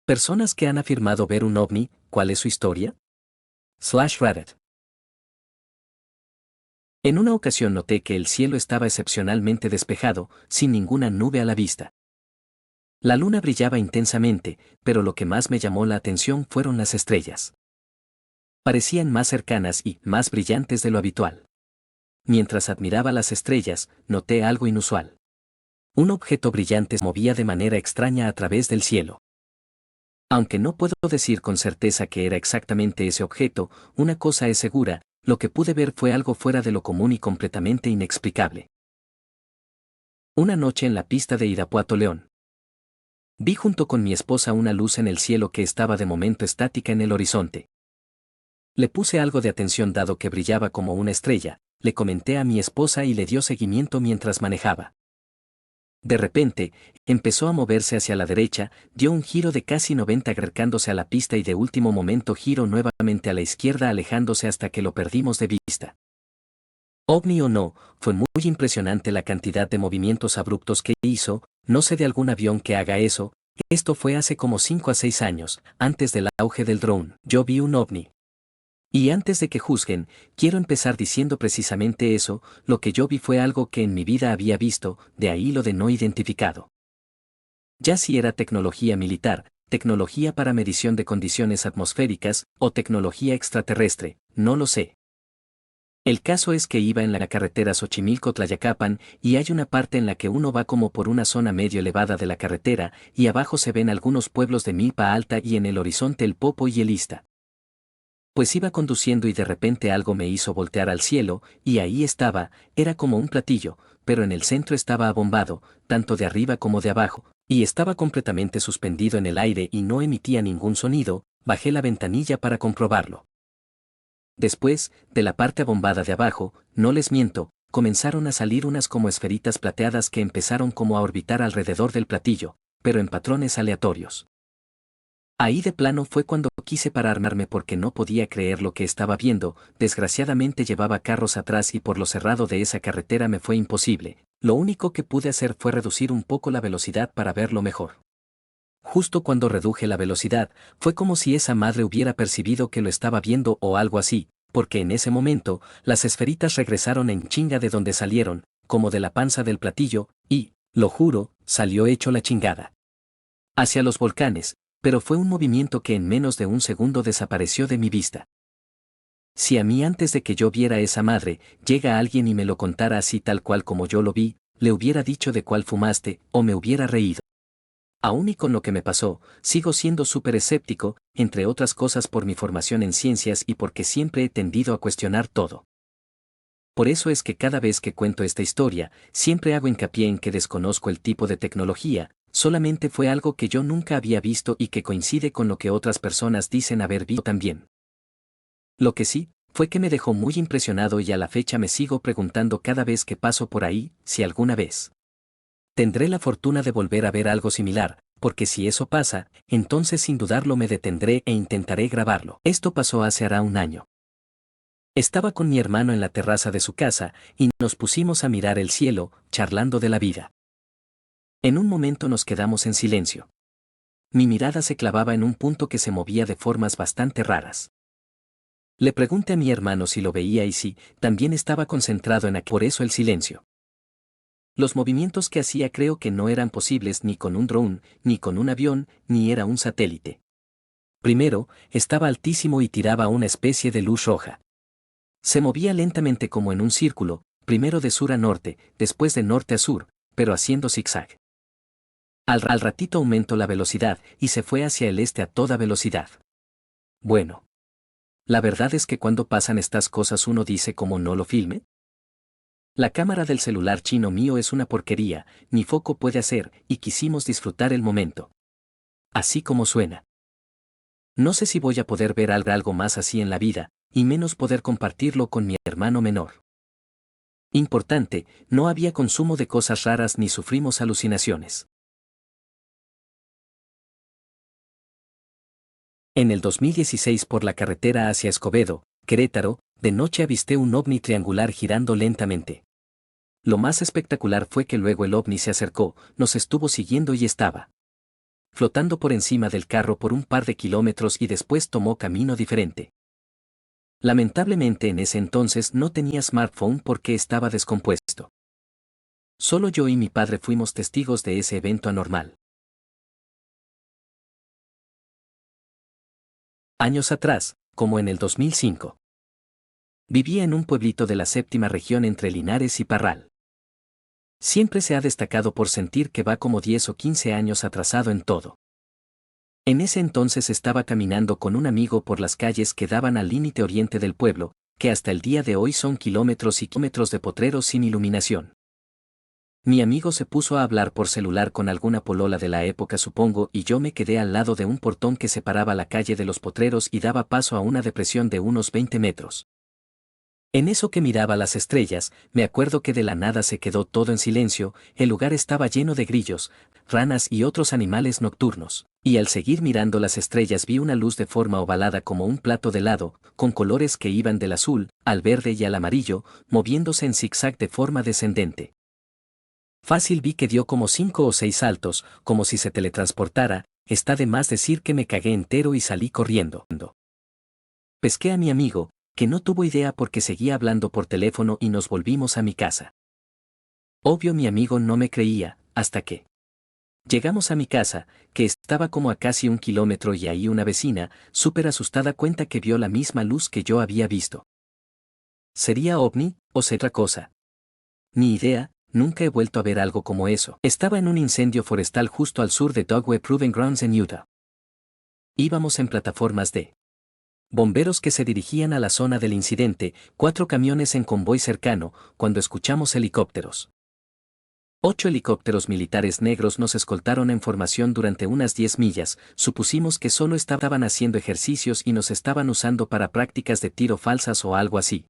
Personas que han afirmado ver un ovni, ¿cuál es su historia? Reddit. En una ocasión noté que el cielo estaba excepcionalmente despejado, sin ninguna nube a la vista. La luna brillaba intensamente, pero lo que más me llamó la atención fueron las estrellas. Parecían más cercanas y más brillantes de lo habitual. Mientras admiraba las estrellas, noté algo inusual. Un objeto brillante se movía de manera extraña a través del cielo. Aunque no puedo decir con certeza que era exactamente ese objeto, una cosa es segura, lo que pude ver fue algo fuera de lo común y completamente inexplicable. Una noche en la pista de Irapuato, León. Vi junto con mi esposa una luz en el cielo que estaba de momento estática en el horizonte. Le puse algo de atención dado que brillaba como una estrella, le comenté a mi esposa y le dio seguimiento mientras manejaba. De repente, empezó a moverse hacia la derecha, dio un giro de casi 90 acercándose a la pista y de último momento giró nuevamente a la izquierda alejándose hasta que lo perdimos de vista. OVNI o no, fue muy impresionante la cantidad de movimientos abruptos que hizo, no sé de algún avión que haga eso, esto fue hace como 5 a 6 años, antes del auge del drone, yo vi un OVNI. Y antes de que juzguen, quiero empezar diciendo precisamente eso, lo que yo vi fue algo que en mi vida había visto, de ahí lo de no identificado. Ya si era tecnología militar, tecnología para medición de condiciones atmosféricas, o tecnología extraterrestre, no lo sé. El caso es que iba en la carretera Xochimilco-Tlayacapan, y hay una parte en la que uno va como por una zona medio elevada de la carretera, y abajo se ven algunos pueblos de milpa alta y en el horizonte el Popo y el Ista. Pues iba conduciendo y de repente algo me hizo voltear al cielo, y ahí estaba, era como un platillo, pero en el centro estaba abombado, tanto de arriba como de abajo, y estaba completamente suspendido en el aire y no emitía ningún sonido, bajé la ventanilla para comprobarlo. Después, de la parte abombada de abajo, no les miento, comenzaron a salir unas como esferitas plateadas que empezaron como a orbitar alrededor del platillo, pero en patrones aleatorios. Ahí de plano fue cuando quise pararme porque no podía creer lo que estaba viendo, desgraciadamente llevaba carros atrás y por lo cerrado de esa carretera me fue imposible, lo único que pude hacer fue reducir un poco la velocidad para verlo mejor. Justo cuando reduje la velocidad, fue como si esa madre hubiera percibido que lo estaba viendo o algo así, porque en ese momento, las esferitas regresaron en chinga de donde salieron, como de la panza del platillo, y, lo juro, salió hecho la chingada. Hacia los volcanes, pero fue un movimiento que en menos de un segundo desapareció de mi vista. Si a mí antes de que yo viera esa madre, llega alguien y me lo contara así tal cual como yo lo vi, le hubiera dicho de cuál fumaste, o me hubiera reído. Aún y con lo que me pasó, sigo siendo súper escéptico, entre otras cosas por mi formación en ciencias y porque siempre he tendido a cuestionar todo. Por eso es que cada vez que cuento esta historia, siempre hago hincapié en que desconozco el tipo de tecnología, solamente fue algo que yo nunca había visto y que coincide con lo que otras personas dicen haber visto también. Lo que sí, fue que me dejó muy impresionado y a la fecha me sigo preguntando cada vez que paso por ahí, si alguna vez tendré la fortuna de volver a ver algo similar, porque si eso pasa, entonces sin dudarlo me detendré e intentaré grabarlo. Esto pasó hace hará un año. Estaba con mi hermano en la terraza de su casa, y nos pusimos a mirar el cielo, charlando de la vida. En un momento nos quedamos en silencio. Mi mirada se clavaba en un punto que se movía de formas bastante raras. Le pregunté a mi hermano si lo veía y si, también estaba concentrado en aquello. Por eso el silencio. Los movimientos que hacía creo que no eran posibles ni con un drone, ni con un avión, ni era un satélite. Primero, estaba altísimo y tiraba una especie de luz roja. Se movía lentamente como en un círculo, primero de sur a norte, después de norte a sur, pero haciendo zigzag. Al ratito aumentó la velocidad y se fue hacia el este a toda velocidad. Bueno. La verdad es que cuando pasan estas cosas uno dice ¿cómo no lo filme? La cámara del celular chino mío es una porquería, ni foco puede hacer, y quisimos disfrutar el momento. Así como suena. No sé si voy a poder ver algo más así en la vida, y menos poder compartirlo con mi hermano menor. Importante, no había consumo de cosas raras ni sufrimos alucinaciones. En el 2016 por la carretera hacia Escobedo, Querétaro, de noche avisté un ovni triangular girando lentamente. Lo más espectacular fue que luego el ovni se acercó, nos estuvo siguiendo y estaba flotando por encima del carro por un par de kilómetros y después tomó camino diferente. Lamentablemente en ese entonces no tenía smartphone porque estaba descompuesto. Solo yo y mi padre fuimos testigos de ese evento anormal. Años atrás, como en el 2005. Vivía en un pueblito de la séptima región entre Linares y Parral. Siempre se ha destacado por sentir que va como 10 o 15 años atrasado en todo. En ese entonces estaba caminando con un amigo por las calles que daban al límite oriente del pueblo, que hasta el día de hoy son kilómetros y kilómetros de potreros sin iluminación. Mi amigo se puso a hablar por celular con alguna polola de la época supongo y yo me quedé al lado de un portón que separaba la calle de los potreros y daba paso a una depresión de unos 20 metros. En eso que miraba las estrellas, me acuerdo que de la nada se quedó todo en silencio, el lugar estaba lleno de grillos, ranas y otros animales nocturnos, y al seguir mirando las estrellas vi una luz de forma ovalada como un plato de helado, con colores que iban del azul, al verde y al amarillo, moviéndose en zigzag de forma descendente. Fácil vi que dio como 5 o 6 saltos, como si se teletransportara, está de más decir que me cagué entero y salí corriendo. Pesqué a mi amigo, que no tuvo idea porque seguía hablando por teléfono y nos volvimos a mi casa. Obvio mi amigo no me creía, hasta que llegamos a mi casa, que estaba como a casi 1 kilómetro y ahí una vecina, súper asustada cuenta que vio la misma luz que yo había visto. ¿Sería ovni, o será otra cosa? Ni idea, nunca he vuelto a ver algo como eso. Estaba en un incendio forestal justo al sur de Dogwood Proving Grounds en Utah. Íbamos en plataformas de bomberos que se dirigían a la zona del incidente, 4 camiones en convoy cercano, cuando escuchamos helicópteros. 8 helicópteros militares negros nos escoltaron en formación durante unas 10 millas, supusimos que solo estaban haciendo ejercicios y nos estaban usando para prácticas de tiro falsas o algo así.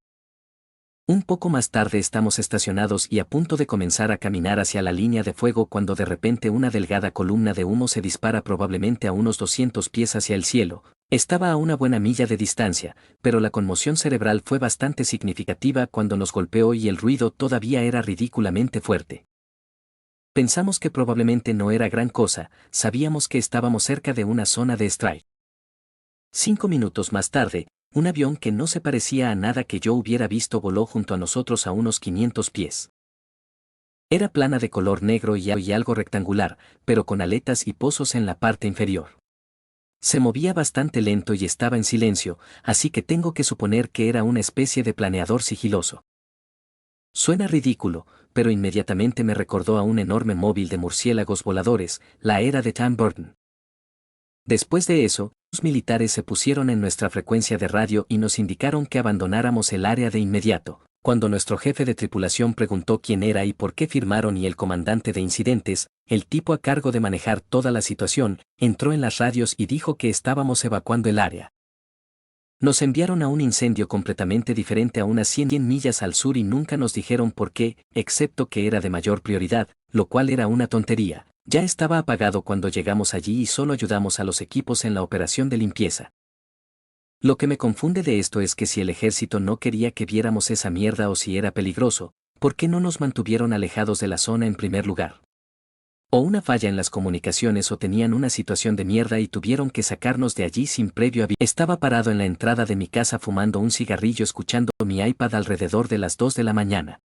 Un poco más tarde estamos estacionados y a punto de comenzar a caminar hacia la línea de fuego cuando de repente una delgada columna de humo se dispara probablemente a unos 200 pies hacia el cielo. Estaba a una buena milla de distancia, pero la conmoción cerebral fue bastante significativa cuando nos golpeó y el ruido todavía era ridículamente fuerte. Pensamos que probablemente no era gran cosa, sabíamos que estábamos cerca de una zona de strike. 5 minutos más tarde, un avión que no se parecía a nada que yo hubiera visto voló junto a nosotros a unos 500 pies. Era plana de color negro y algo rectangular, pero con aletas y pozos en la parte inferior. Se movía bastante lento y estaba en silencio, así que tengo que suponer que era una especie de planeador sigiloso. Suena ridículo, pero inmediatamente me recordó a un enorme móvil de murciélagos voladores, la era de Tim Burton. Después de eso, los militares se pusieron en nuestra frecuencia de radio y nos indicaron que abandonáramos el área de inmediato. Cuando nuestro jefe de tripulación preguntó quién era y por qué firmaron y el comandante de incidentes, el tipo a cargo de manejar toda la situación, entró en las radios y dijo que estábamos evacuando el área. Nos enviaron a un incendio completamente diferente a unas 100 millas al sur y nunca nos dijeron por qué, excepto que era de mayor prioridad, lo cual era una tontería. Ya estaba apagado cuando llegamos allí y solo ayudamos a los equipos en la operación de limpieza. Lo que me confunde de esto es que si el ejército no quería que viéramos esa mierda o si era peligroso, ¿por qué no nos mantuvieron alejados de la zona en primer lugar? O una falla en las comunicaciones o tenían una situación de mierda y tuvieron que sacarnos de allí sin previo aviso. Estaba parado en la entrada de mi casa fumando un cigarrillo escuchando mi iPad alrededor de las 2 de la mañana.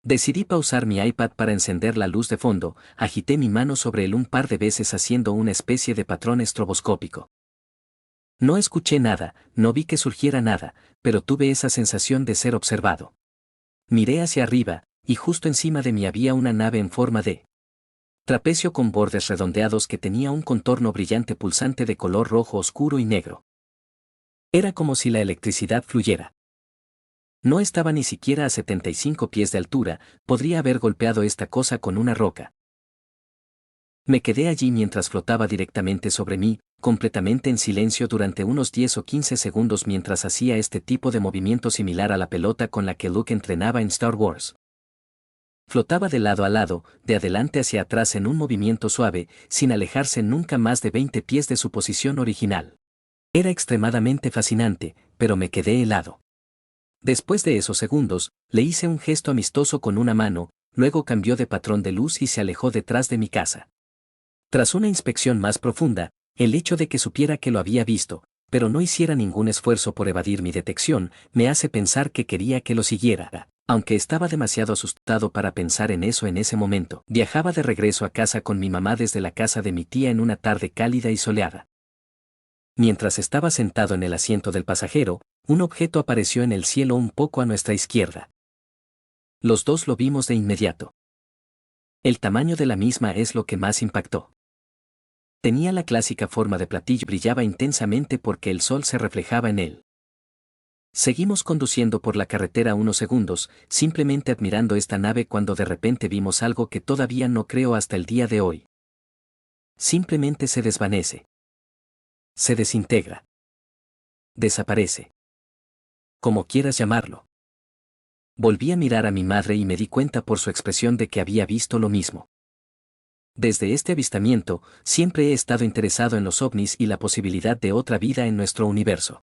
Decidí pausar mi iPad para encender la luz de fondo, agité mi mano sobre él un par de veces haciendo una especie de patrón estroboscópico. No escuché nada, no vi que surgiera nada, pero tuve esa sensación de ser observado. Miré hacia arriba, y justo encima de mí había una nave en forma de trapecio con bordes redondeados que tenía un contorno brillante pulsante de color rojo oscuro y negro. Era como si la electricidad fluyera. No estaba ni siquiera a 75 pies de altura, podría haber golpeado esta cosa con una roca. Me quedé allí mientras flotaba directamente sobre mí, completamente en silencio durante unos 10 o 15 segundos mientras hacía este tipo de movimiento similar a la pelota con la que Luke entrenaba en Star Wars. Flotaba de lado a lado, de adelante hacia atrás en un movimiento suave, sin alejarse nunca más de 20 pies de su posición original. Era extremadamente fascinante, pero me quedé helado. Después de esos segundos, le hice un gesto amistoso con una mano, luego cambió de patrón de luz y se alejó detrás de mi casa. Tras una inspección más profunda, el hecho de que supiera que lo había visto, pero no hiciera ningún esfuerzo por evadir mi detección, me hace pensar que quería que lo siguiera. Aunque estaba demasiado asustado para pensar en eso en ese momento, viajaba de regreso a casa con mi mamá desde la casa de mi tía en una tarde cálida y soleada. Mientras estaba sentado en el asiento del pasajero, un objeto apareció en el cielo un poco a nuestra izquierda. Los dos lo vimos de inmediato. El tamaño de la misma es lo que más impactó. Tenía la clásica forma de platillo y brillaba intensamente porque el sol se reflejaba en él. Seguimos conduciendo por la carretera unos segundos, simplemente admirando esta nave cuando de repente vimos algo que todavía no creo hasta el día de hoy. Simplemente se desvanece. Se desintegra. Desaparece. Como quieras llamarlo. Volví a mirar a mi madre y me di cuenta por su expresión de que había visto lo mismo. Desde este avistamiento, siempre he estado interesado en los ovnis y la posibilidad de otra vida en nuestro universo.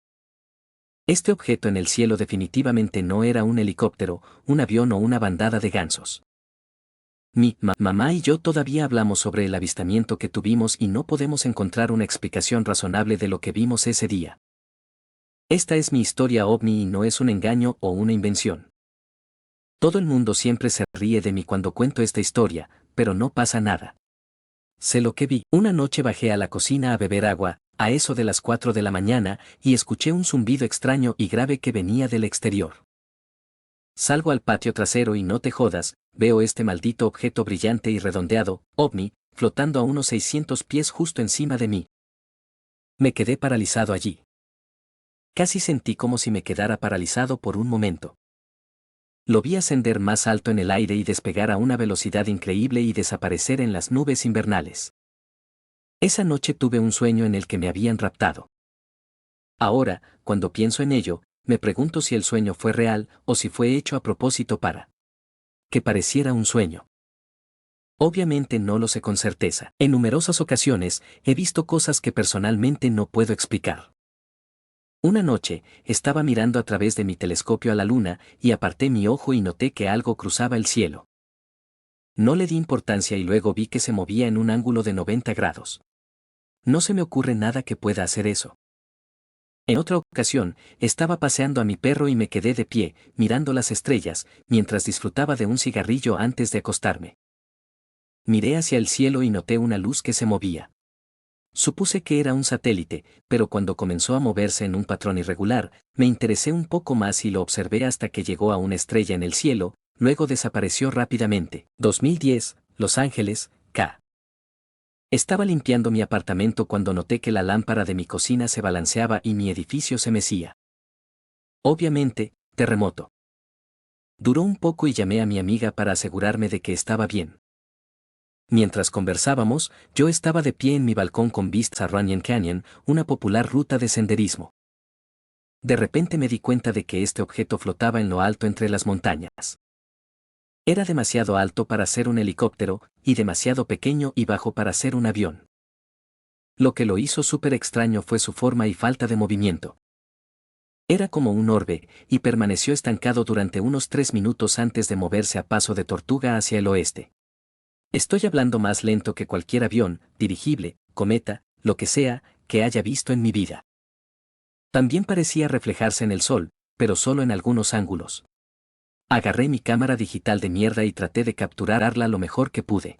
Este objeto en el cielo definitivamente no era un helicóptero, un avión o una bandada de gansos. Mi mamá y yo todavía hablamos sobre el avistamiento que tuvimos y no podemos encontrar una explicación razonable de lo que vimos ese día. Esta es mi historia ovni y no es un engaño o una invención. Todo el mundo siempre se ríe de mí cuando cuento esta historia, pero no pasa nada. Sé lo que vi. Una noche bajé a la cocina a beber agua, a eso de las 4 de la mañana, y escuché un zumbido extraño y grave que venía del exterior. Salgo al patio trasero y no te jodas, veo este maldito objeto brillante y redondeado, ovni, flotando a unos 600 pies justo encima de mí. Me quedé paralizado allí. Casi sentí como si me quedara paralizado por un momento. Lo vi ascender más alto en el aire y despegar a una velocidad increíble y desaparecer en las nubes invernales. Esa noche tuve un sueño en el que me habían raptado. Ahora, cuando pienso en ello, me pregunto si el sueño fue real o si fue hecho a propósito para que pareciera un sueño. Obviamente no lo sé con certeza. En numerosas ocasiones, he visto cosas que personalmente no puedo explicar. Una noche, estaba mirando a través de mi telescopio a la luna y aparté mi ojo y noté que algo cruzaba el cielo. No le di importancia y luego vi que se movía en un ángulo de 90 grados. No se me ocurre nada que pueda hacer eso. En otra ocasión, estaba paseando a mi perro y me quedé de pie, mirando las estrellas, mientras disfrutaba de un cigarrillo antes de acostarme. Miré hacia el cielo y noté una luz que se movía. Supuse que era un satélite, pero cuando comenzó a moverse en un patrón irregular, me interesé un poco más y lo observé hasta que llegó a una estrella en el cielo, luego desapareció rápidamente. 2010, Los Ángeles, K. Estaba limpiando mi apartamento cuando noté que la lámpara de mi cocina se balanceaba y mi edificio se mecía. Obviamente, terremoto. Duró un poco y llamé a mi amiga para asegurarme de que estaba bien. Mientras conversábamos, yo estaba de pie en mi balcón con vistas a Runyon Canyon, una popular ruta de senderismo. De repente me di cuenta de que este objeto flotaba en lo alto entre las montañas. Era demasiado alto para ser un helicóptero, y demasiado pequeño y bajo para ser un avión. Lo que lo hizo súper extraño fue su forma y falta de movimiento. Era como un orbe, y permaneció estancado durante unos 3 minutos antes de moverse a paso de tortuga hacia el oeste. Estoy hablando más lento que cualquier avión, dirigible, cometa, lo que sea, que haya visto en mi vida. También parecía reflejarse en el sol, pero solo en algunos ángulos. Agarré mi cámara digital de mierda y traté de capturarla lo mejor que pude.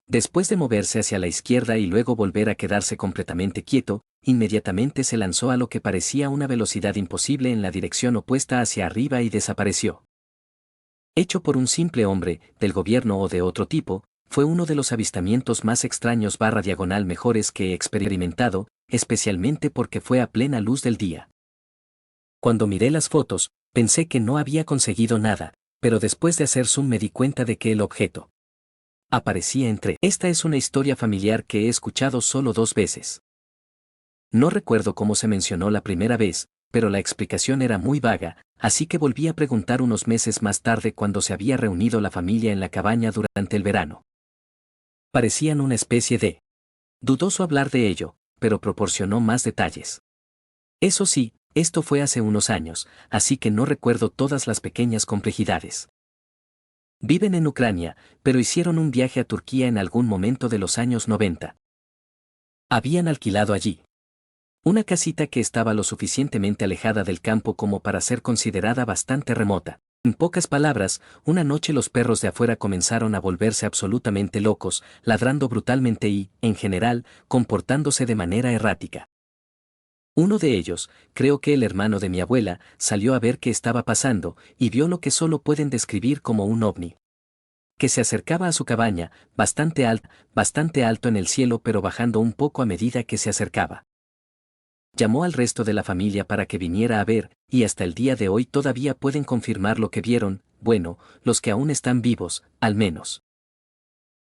Después de moverse hacia la izquierda y luego volver a quedarse completamente quieto, inmediatamente se lanzó a lo que parecía una velocidad imposible en la dirección opuesta hacia arriba y desapareció. Hecho por un simple hombre, del gobierno o de otro tipo, fue uno de los avistamientos más extraños / diagonal mejores que he experimentado, especialmente porque fue a plena luz del día. Cuando miré las fotos, pensé que no había conseguido nada, pero después de hacer zoom me di cuenta de que el objeto aparecía entre. Esta es una historia familiar que he escuchado solo 2 veces. No recuerdo cómo se mencionó la primera vez, pero la explicación era muy vaga, así que volví a preguntar unos meses más tarde cuando se había reunido la familia en la cabaña durante el verano. Parecían una especie de. Dudoso hablar de ello, pero proporcionó más detalles. Eso sí, esto fue hace unos años, así que no recuerdo todas las pequeñas complejidades. Viven en Ucrania, pero hicieron un viaje a Turquía en algún momento de los años 90. Habían alquilado allí una casita que estaba lo suficientemente alejada del campo como para ser considerada bastante remota. En pocas palabras, una noche los perros de afuera comenzaron a volverse absolutamente locos, ladrando brutalmente y, en general, comportándose de manera errática. Uno de ellos, creo que el hermano de mi abuela, salió a ver qué estaba pasando y vio lo que solo pueden describir como un ovni, que se acercaba a su cabaña, bastante alto en el cielo pero bajando un poco a medida que se acercaba. Llamó al resto de la familia para que viniera a ver, y hasta el día de hoy todavía pueden confirmar lo que vieron, bueno, los que aún están vivos, al menos.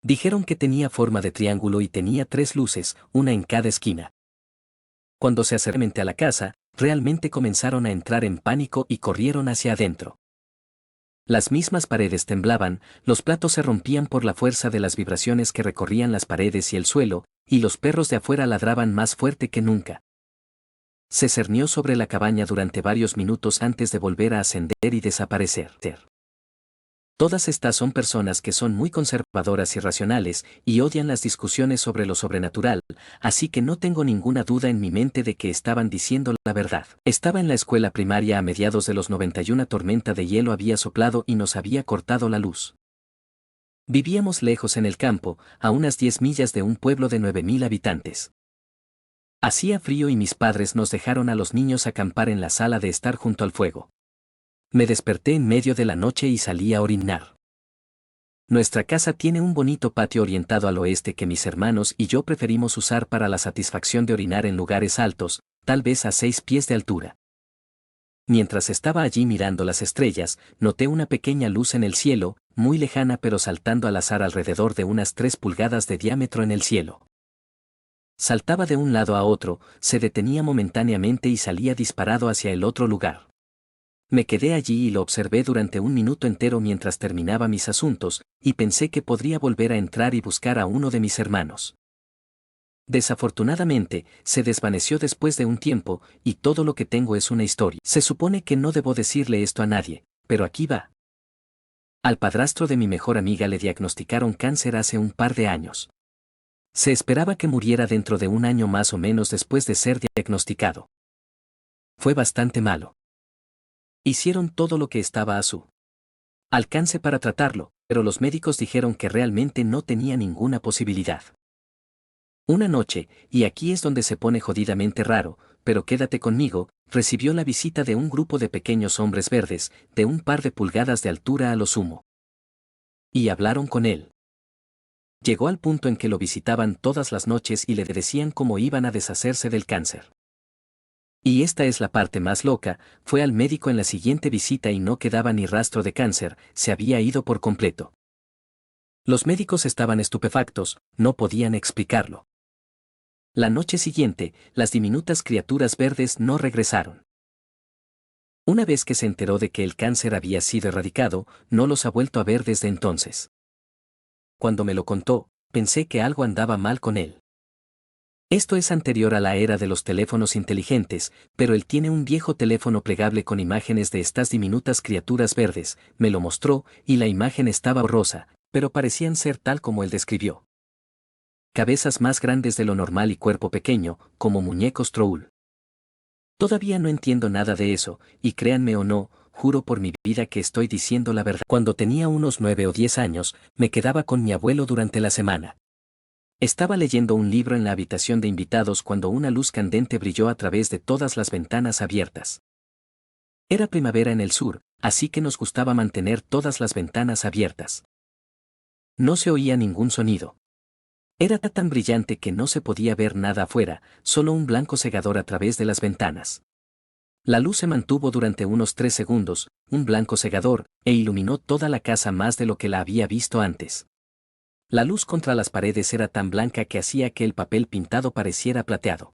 Dijeron que tenía forma de triángulo y tenía 3 luces, una en cada esquina. Cuando se acercaron a la casa, realmente comenzaron a entrar en pánico y corrieron hacia adentro. Las mismas paredes temblaban, los platos se rompían por la fuerza de las vibraciones que recorrían las paredes y el suelo, y los perros de afuera ladraban más fuerte que nunca. Se cernió sobre la cabaña durante varios minutos antes de volver a ascender y desaparecer. Todas estas son personas que son muy conservadoras y racionales y odian las discusiones sobre lo sobrenatural, así que no tengo ninguna duda en mi mente de que estaban diciendo la verdad. Estaba en la escuela primaria a mediados de los 90 y una tormenta de hielo había soplado y nos había cortado la luz. Vivíamos lejos en el campo, a unas 10 millas de un pueblo de 9.000 habitantes. Hacía frío y mis padres nos dejaron a los niños acampar en la sala de estar junto al fuego. Me desperté en medio de la noche y salí a orinar. Nuestra casa tiene un bonito patio orientado al oeste que mis hermanos y yo preferimos usar para la satisfacción de orinar en lugares altos, tal vez a 6 pies de altura. Mientras estaba allí mirando las estrellas, noté una pequeña luz en el cielo, muy lejana pero saltando al azar alrededor de unas 3 pulgadas de diámetro en el cielo. Saltaba de un lado a otro, se detenía momentáneamente y salía disparado hacia el otro lugar. Me quedé allí y lo observé durante un minuto entero mientras terminaba mis asuntos, y pensé que podría volver a entrar y buscar a uno de mis hermanos. Desafortunadamente, se desvaneció después de un tiempo, y todo lo que tengo es una historia. Se supone que no debo decirle esto a nadie, pero aquí va. Al padrastro de mi mejor amiga le diagnosticaron cáncer hace un par de años. Se esperaba que muriera dentro de un año más o menos después de ser diagnosticado. Fue bastante malo. Hicieron todo lo que estaba a su alcance para tratarlo, pero los médicos dijeron que realmente no tenía ninguna posibilidad. Una noche, y aquí es donde se pone jodidamente raro, pero quédate conmigo, recibió la visita de un grupo de pequeños hombres verdes, de un par de pulgadas de altura a lo sumo. Y hablaron con él. Llegó al punto en que lo visitaban todas las noches y le decían cómo iban a deshacerse del cáncer. Y esta es la parte más loca, fue al médico en la siguiente visita y no quedaba ni rastro de cáncer, se había ido por completo. Los médicos estaban estupefactos, no podían explicarlo. La noche siguiente, las diminutas criaturas verdes no regresaron. Una vez que se enteró de que el cáncer había sido erradicado, no los ha vuelto a ver desde entonces. Cuando me lo contó, pensé que algo andaba mal con él. Esto es anterior a la era de los teléfonos inteligentes, pero él tiene un viejo teléfono plegable con imágenes de estas diminutas criaturas verdes, me lo mostró, y la imagen estaba borrosa, pero parecían ser tal como él describió. Cabezas más grandes de lo normal y cuerpo pequeño, como muñecos troll. Todavía no entiendo nada de eso, y créanme o no, juro por mi vida que estoy diciendo la verdad. Cuando tenía unos 9 o 10 años, me quedaba con mi abuelo durante la semana. Estaba leyendo un libro en la habitación de invitados cuando una luz candente brilló a través de todas las ventanas abiertas. Era primavera en el sur, así que nos gustaba mantener todas las ventanas abiertas. No se oía ningún sonido. Era tan brillante que no se podía ver nada afuera, solo un blanco cegador a través de las ventanas. La luz se mantuvo durante unos 3 segundos, un blanco cegador, e iluminó toda la casa más de lo que la había visto antes. La luz contra las paredes era tan blanca que hacía que el papel pintado pareciera plateado.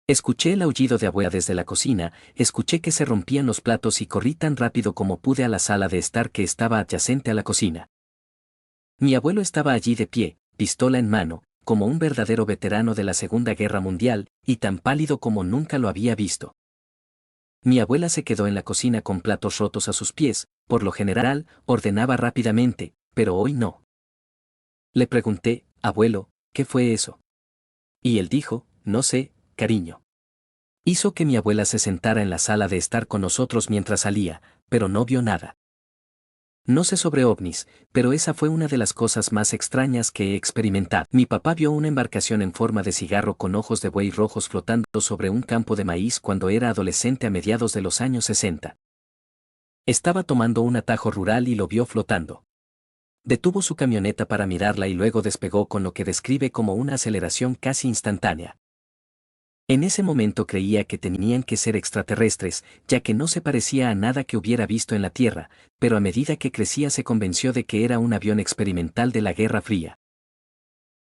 Escuché el aullido de abuela desde la cocina, escuché que se rompían los platos y corrí tan rápido como pude a la sala de estar que estaba adyacente a la cocina. Mi abuelo estaba allí de pie, pistola en mano, como un verdadero veterano de la Segunda Guerra Mundial, y tan pálido como nunca lo había visto. Mi abuela se quedó en la cocina con platos rotos a sus pies, por lo general, ordenaba rápidamente, pero hoy no. Le pregunté, abuelo, ¿qué fue eso? Y él dijo, no sé, cariño. Hizo que mi abuela se sentara en la sala de estar con nosotros mientras salía, pero no vio nada. No sé sobre ovnis, pero esa fue una de las cosas más extrañas que he experimentado. Mi papá vio una embarcación en forma de cigarro con ojos de buey rojos flotando sobre un campo de maíz cuando era adolescente a mediados de los años 60. Estaba tomando un atajo rural y lo vio flotando. Detuvo su camioneta para mirarla y luego despegó con lo que describe como una aceleración casi instantánea. En ese momento creía que tenían que ser extraterrestres, ya que no se parecía a nada que hubiera visto en la Tierra, pero a medida que crecía se convenció de que era un avión experimental de la Guerra Fría.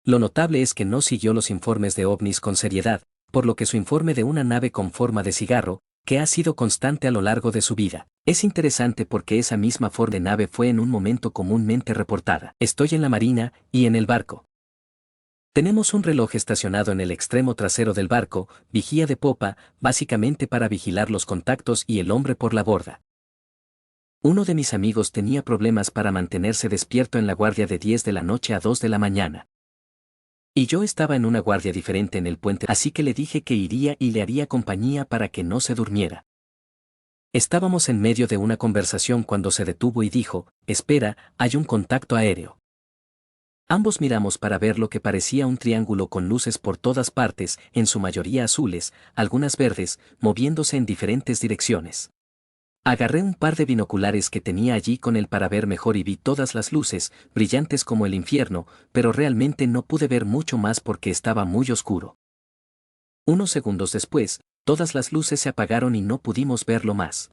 Lo notable es que no siguió los informes de ovnis con seriedad, por lo que su informe de una nave con forma de cigarro, que ha sido constante a lo largo de su vida, es interesante porque esa misma forma de nave fue en un momento comúnmente reportada. Estoy en la marina, y en el barco. Tenemos un reloj estacionado en el extremo trasero del barco, vigía de popa, básicamente para vigilar los contactos y el hombre por la borda. Uno de mis amigos tenía problemas para mantenerse despierto en la guardia de 10 de la noche a 2 de la mañana. Y yo estaba en una guardia diferente en el puente, así que le dije que iría y le haría compañía para que no se durmiera. Estábamos en medio de una conversación cuando se detuvo y dijo, espera, hay un contacto aéreo. Ambos miramos para ver lo que parecía un triángulo con luces por todas partes, en su mayoría azules, algunas verdes, moviéndose en diferentes direcciones. Agarré un par de binoculares que tenía allí con él para ver mejor y vi todas las luces, brillantes como el infierno, pero realmente no pude ver mucho más porque estaba muy oscuro. Unos segundos después, todas las luces se apagaron y no pudimos verlo más.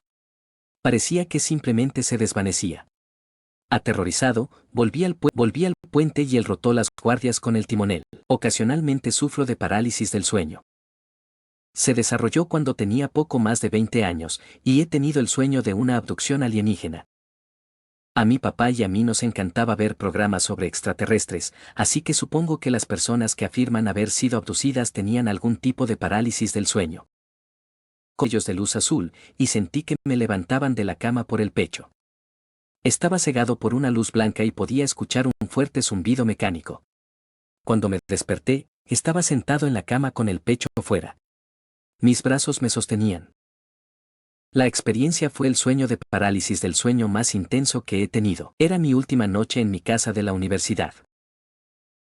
Parecía que simplemente se desvanecía. Aterrorizado, volví al puente y él rotó las guardias con el timonel. Ocasionalmente sufro de parálisis del sueño. Se desarrolló cuando tenía poco más de 20 años, y he tenido el sueño de una abducción alienígena. A mi papá y a mí nos encantaba ver programas sobre extraterrestres, así que supongo que las personas que afirman haber sido abducidas tenían algún tipo de parálisis del sueño. Collos de luz azul, y sentí que me levantaban de la cama por el pecho. Estaba cegado por una luz blanca y podía escuchar un fuerte zumbido mecánico. Cuando me desperté, estaba sentado en la cama con el pecho fuera. Mis brazos me sostenían. La experiencia fue el sueño de parálisis del sueño más intenso que he tenido. Era mi última noche en mi casa de la universidad.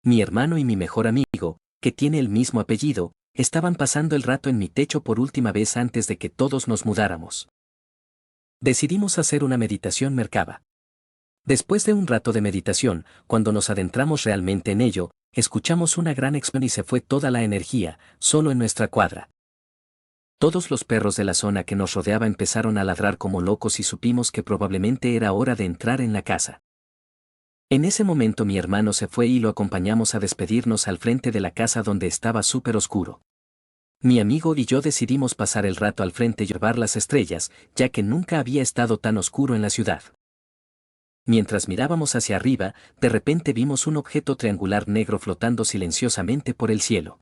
Mi hermano y mi mejor amigo, que tiene el mismo apellido, estaban pasando el rato en mi techo por última vez antes de que todos nos mudáramos. Decidimos hacer una meditación merkaba. Después de un rato de meditación, cuando nos adentramos realmente en ello, escuchamos una gran explosión y se fue toda la energía, solo en nuestra cuadra. Todos los perros de la zona que nos rodeaba empezaron a ladrar como locos y supimos que probablemente era hora de entrar en la casa. En ese momento mi hermano se fue y lo acompañamos a despedirnos al frente de la casa donde estaba súper oscuro. Mi amigo y yo decidimos pasar el rato al frente y observar las estrellas, ya que nunca había estado tan oscuro en la ciudad. Mientras mirábamos hacia arriba, de repente vimos un objeto triangular negro flotando silenciosamente por el cielo.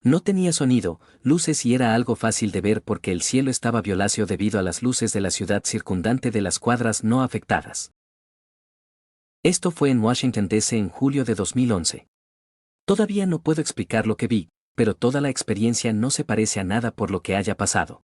No tenía sonido, luces y era algo fácil de ver porque el cielo estaba violáceo debido a las luces de la ciudad circundante de las cuadras no afectadas. Esto fue en Washington, D.C. en julio de 2011. Todavía no puedo explicar lo que vi, pero toda la experiencia no se parece a nada por lo que haya pasado.